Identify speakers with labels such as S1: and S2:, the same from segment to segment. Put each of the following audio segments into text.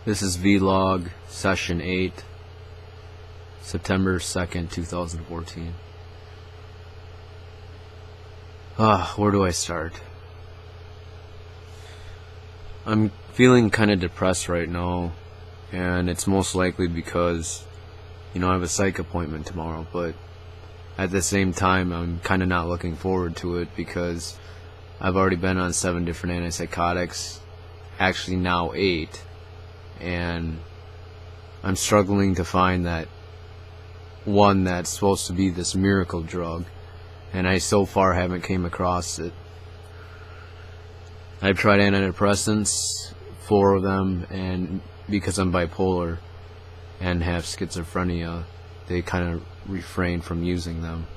S1: This is Vlog Session 8, September 2nd, 2014. Where do I start? I'm feeling kind of depressed right now, and it's most likely because, I have a psych appointment tomorrow, but at the same time, I'm kind of not looking forward to it because I've already been on 7 different antipsychotics, actually now 8, and I'm struggling to find that one that's supposed to be this miracle drug, and I so far haven't came across it. I've tried antidepressants, 4 of them, and because I'm bipolar and have schizophrenia, they kind of refrain from using them.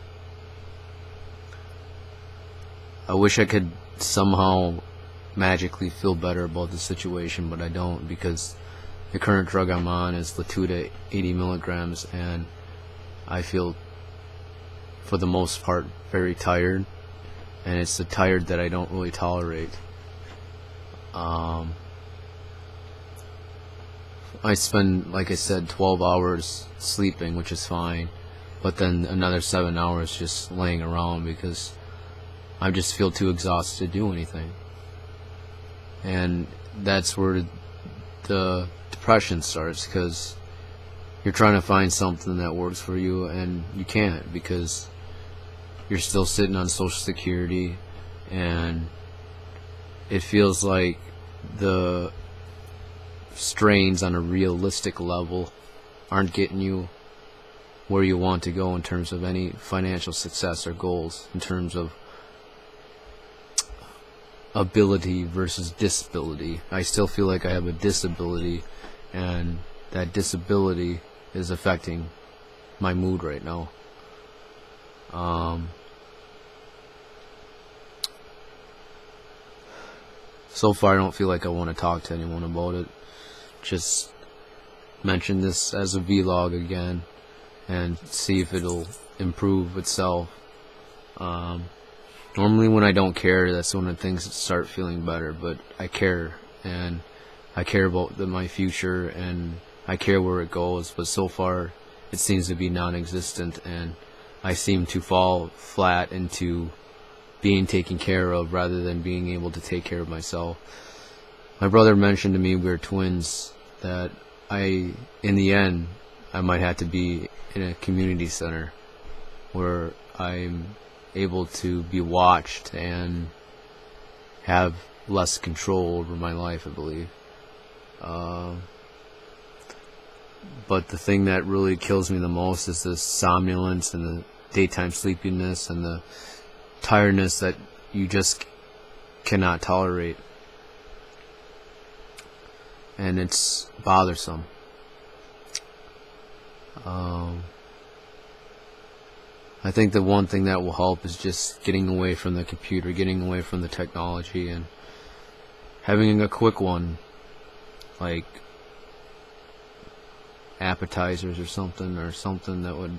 S1: I wish I could somehow magically feel better about the situation, but I don't, because the current drug I'm on is Latuda 80 milligrams, and I feel, for the most part, very tired, and it's the tired that I don't really tolerate. I spend, like I said, 12 hours sleeping, which is fine, but then another 7 hours just laying around because I just feel too exhausted to do anything. And that's where the depression starts, because you're trying to find something that works for you and you can't, because you're still sitting on Social Security, and it feels like the strains on a realistic level aren't getting you where you want to go in terms of any financial success or goals, in terms of ability versus disability. I still feel like I have a disability, and that disability is affecting my mood right now. So far I don't feel like I want to talk to anyone about it. Just mention this as a vlog again and see if it'll improve itself. Normally when I don't care, that's when things start feeling better, but I care, and I care about my future, and I care where it goes, but so far it seems to be non-existent, and I seem to fall flat into being taken care of rather than being able to take care of myself. My brother mentioned to me, we're twins, that in the end, I might have to be in a community center where I'm able to be watched and have less control over my life, I believe. But the thing that really kills me the most is the somnolence and the daytime sleepiness and the tiredness that you just cannot tolerate. And it's bothersome. I think the one thing that will help is just getting away from the computer, getting away from the technology, and having a quick one, like appetizers or something that would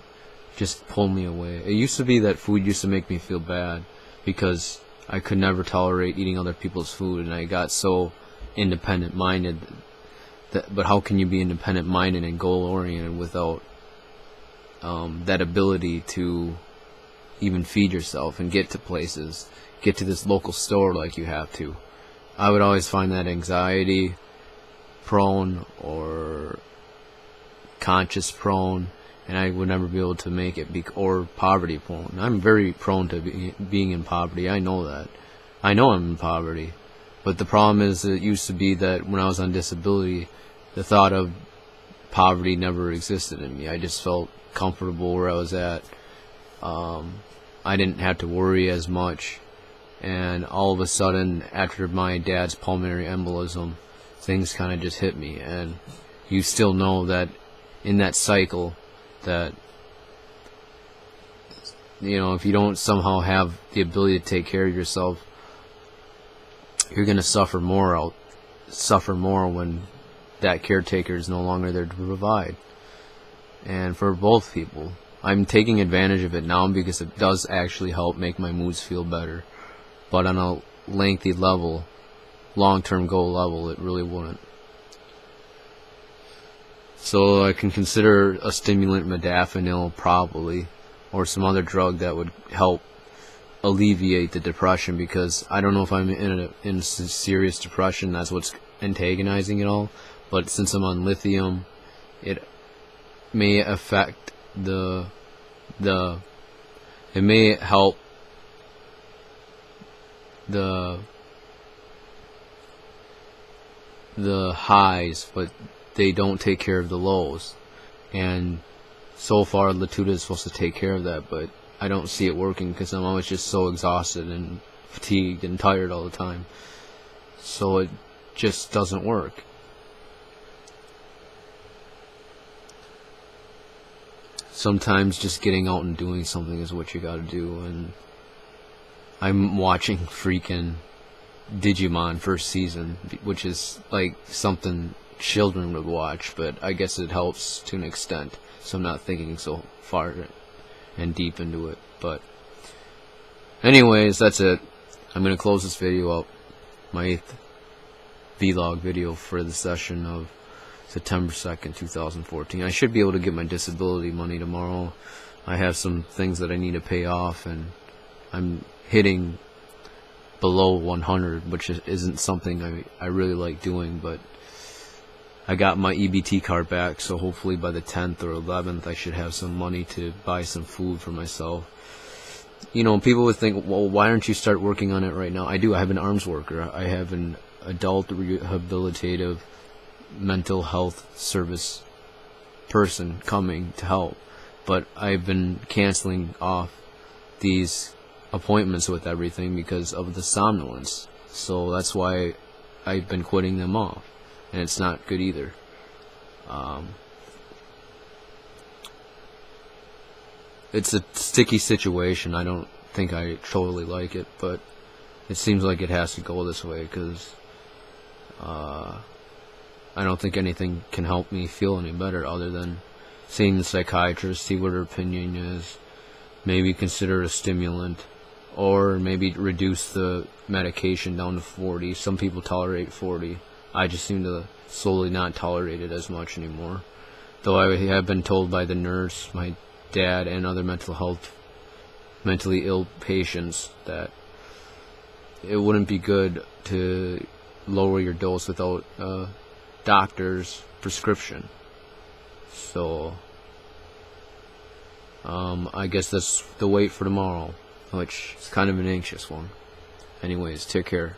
S1: just pull me away. It used to be that food used to make me feel bad because I could never tolerate eating other people's food, and I got so independent-minded. But how can you be independent-minded and goal-oriented without that ability to even feed yourself and get to places, get to this local store like you have to? I would always find that anxiety prone or conscious prone, and I would never be able to make it, or poverty prone. I'm very prone to being in poverty. I know that. I know I'm in poverty. But the problem is that it used to be that when I was on disability, the thought of poverty never existed in me. I just felt comfortable where I was at. I didn't have to worry as much. And all of a sudden, after my dad's pulmonary embolism, things kind of just hit me. And you still know that in that cycle, that if you don't somehow have the ability to take care of yourself, you're going to suffer more when that caretaker is no longer there to provide. And for both people, I'm taking advantage of it now because it does actually help make my moods feel better. But on a lengthy level, long-term goal level, it really wouldn't. So I can consider a stimulant modafinil probably, or some other drug that would help alleviate the depression, because I don't know if I'm in a serious depression. That's what's antagonizing it all. But since I'm on lithium, it may affect it may help the highs, but they don't take care of the lows. And so far Latuda is supposed to take care of that, but I don't see it working because I'm always just so exhausted and fatigued and tired all the time. So it just doesn't work. Sometimes just getting out and doing something is what you gotta do. And I'm watching freaking Digimon first season, which is like something children would watch, but I guess it helps to an extent, so I'm not thinking so far and deep into it. But anyways, that's it. I'm gonna close this video up, my 8th vlog video for the session of September 2nd, 2014. I should be able to get my disability money tomorrow. I have some things that I need to pay off, and I'm hitting below 100, which isn't something I really like doing, but I got my EBT card back, so hopefully by the 10th or 11th I should have some money to buy some food for myself. You know, people would think, well, why don't you start working on it right now? I do. I have an arms worker. I have an adult rehabilitative mental health service person coming to help, but I've been canceling off these appointments with everything because of the somnolence. So that's why I've been quitting them off, and it's not good either. It's a sticky situation. I don't think I totally like it, but it seems like it has to go this way, because I don't think anything can help me feel any better other than seeing the psychiatrist, see what her opinion is, maybe consider a stimulant, or maybe reduce the medication down to 40. Some people tolerate 40. I just seem to slowly not tolerate it as much anymore. Though I have been told by the nurse, my dad, and other mentally ill patients that it wouldn't be good to lower your dose without a doctor's prescription. So I guess that's the wait for tomorrow, which is kind of an anxious one. Anyways, take care.